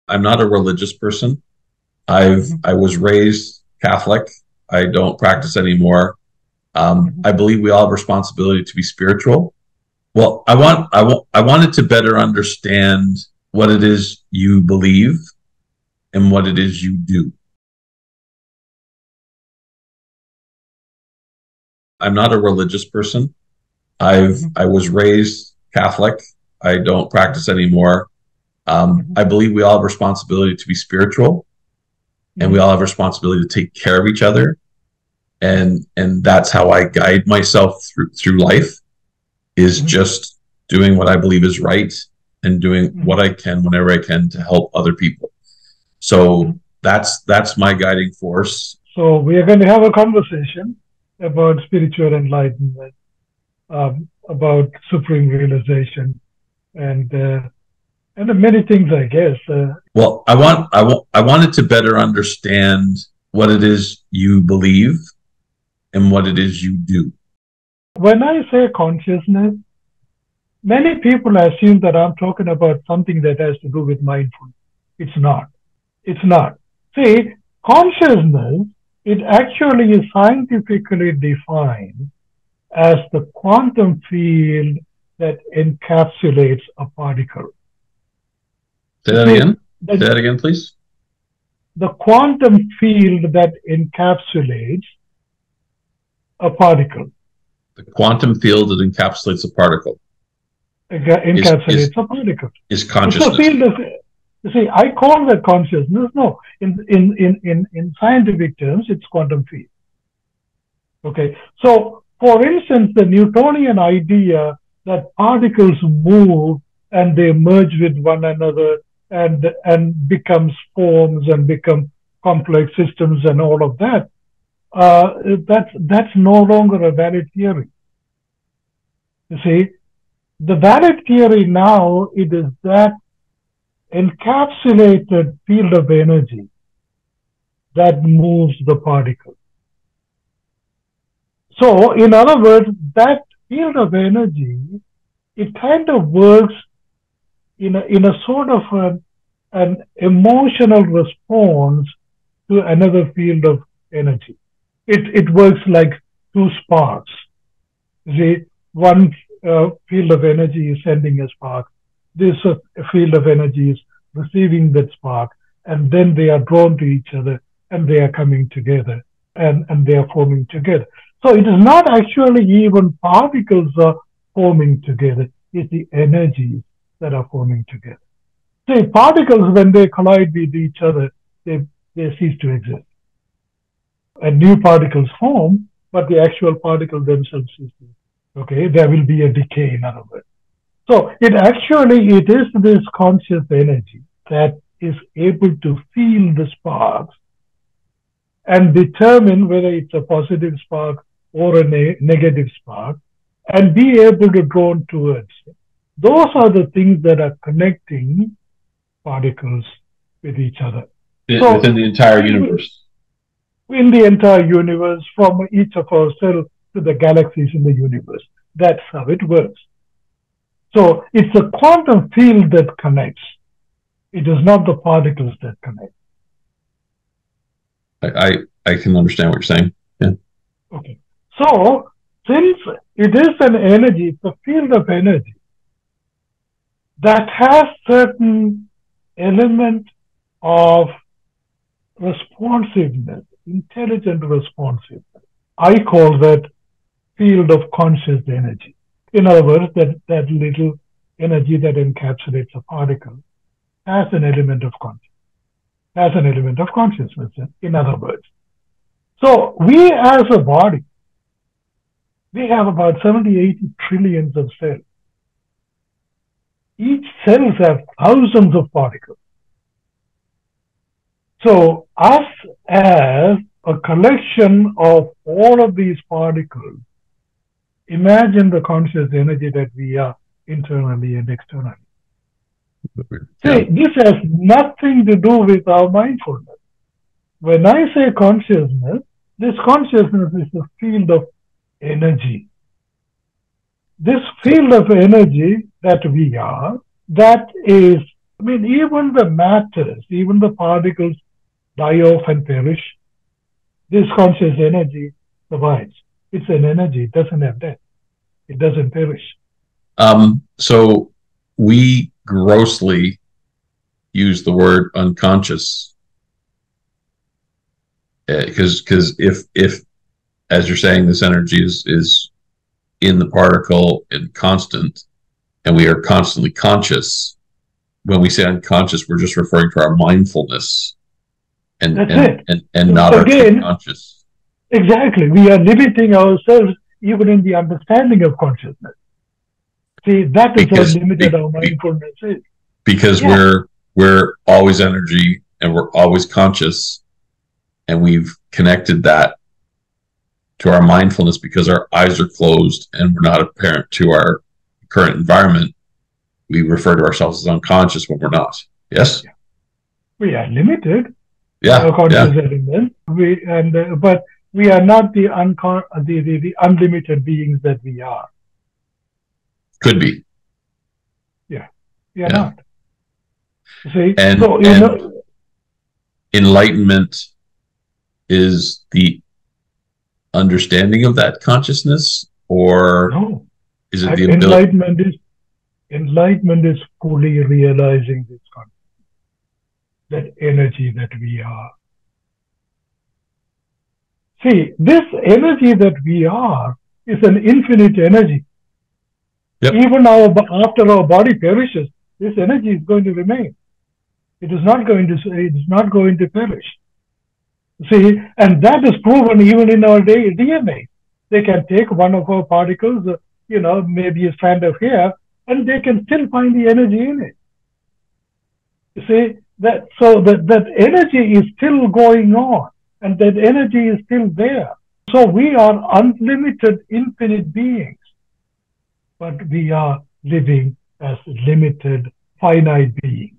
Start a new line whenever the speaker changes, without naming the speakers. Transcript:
I'm not a religious person.
Mhm,
I was raised Catholic. I don't practice anymore.
mhm,
I believe we all have responsibility to be spiritual. Well,
mhm.
I wanted to better understand what it is you believe and what it is you do. I'm not a religious person.
Mhm,
I was raised Catholic. I don't practice anymore.
mhm,
I believe we all have responsibility to be spiritual, and we
mhm,
all have responsibility to take care of each other.
mhm,
And that's how I guide myself through life, is
mhm,
just doing what I believe is right and doing what
mhm,
I can whenever I can to help other people. So
mhm.
that's my guiding force.
So we are going to have a conversation about spiritual enlightenment, about supreme realization, and many things, I guess.
Well, I wanted to better understand what it is you believe and what it is you do.
When I say consciousness, many people assume that I'm talking about something that has to do with mindfulness. It's not. It's not. See, consciousness, it actually is scientifically defined as the quantum field that encapsulates a particle.
Say
You
that
see,
again. Say
the,
that again, please.
the quantum field that encapsulates a particle,
The quantum field that encapsulates a particle is is
encapsulates a particle.
is
It's a
consciousness.
field of, you see, I call that consciousness. No, in scientific terms, it's quantum field. Okay. So, for instance, the Newtonian idea that particles move and they merge with one another and becomes forms and become complex systems and all of that, that's no longer a valid theory. You see, the valid theory now it is that encapsulated field of energy that moves the particle. So, in other words, that field of energy, it kind of works in a sort of an emotional response to another field of energy. It works like two sparks. See, one field of energy is sending a spark. This field of energy is receiving that spark, and then they are drawn to each other, and they are coming together, and they are forming together. So it is not actually even particles are forming together; it's the energies that are forming together. See, particles when they collide with each other, they cease to exist, and new particles form, but the actual particles themselves cease to exist. Okay, there will be a decay, in other words. So it is this conscious energy that is able to feel the sparks and determine whether it's a positive spark or a negative spark and be able to draw towards it. Those are the things that are connecting particles with each other.
Within
So
the entire
even
universe.
in the entire universe, from each of our cells to the galaxies in the universe, that's how it works. So it's the quantum field that connects. It is not the particles that connect.
I can understand what you're saying. Yeah.
Okay. So since it is an energy, it's a field of energy that has certain element of responsiveness, intelligent responsiveness. I call that field of conscious energy. In other words, that little energy that encapsulates a particle has an element of consciousness, in other words. So we as a body, we have about 70, 80 trillions of cells. Each cells have thousands of particles. So us as a collection of all of these particles, imagine the conscious energy that we are internally and externally.
Yeah.
See, this has nothing to do with our mindfulness. When I say consciousness, this consciousness is a field of energy. This
So
field of energy that we are, that is I mean, even the matters, even the particles die off and perish. This conscious energy survives. It's an energy. It doesn't have death. It doesn't perish.
So we grossly use the word unconscious because if as you're saying, this energy is in the particle and constant, and we are constantly conscious. When we say unconscious, we're just referring to our mindfulness
That's it.
and
So
not our true
again,
conscious.
exactly, we are limiting ourselves even in the understanding of consciousness. See, that is how
Because
limited our mindfulness is.
because
Yeah,
we're always energy and we're always conscious, and we've connected that to our mindfulness because our eyes are closed and we're not apparent to our current environment. We refer to ourselves as unconscious when we're not. Yes.
yeah. We are limited in
Yeah.
our conscious
Yeah.
element. But we are not the unlimited beings that we are.
Could be.
Yeah, we are
Yeah.
not. See,
And
so
enlightenment is the understanding of that consciousness, or
no,
is it
and
the ability?
enlightenment is fully realizing this concept, that energy that we are. See, this energy that we are is an infinite energy.
Yep.
Even after our body perishes, this energy is going to remain. It is not going to. It is not going to perish. See, and that is proven even in our DNA. They can take one of our particles, maybe a strand of hair, and they can still find the energy in it. You see that, so that energy is still going on, and that energy is still there. So we are unlimited, infinite beings, but we are living as limited, finite beings.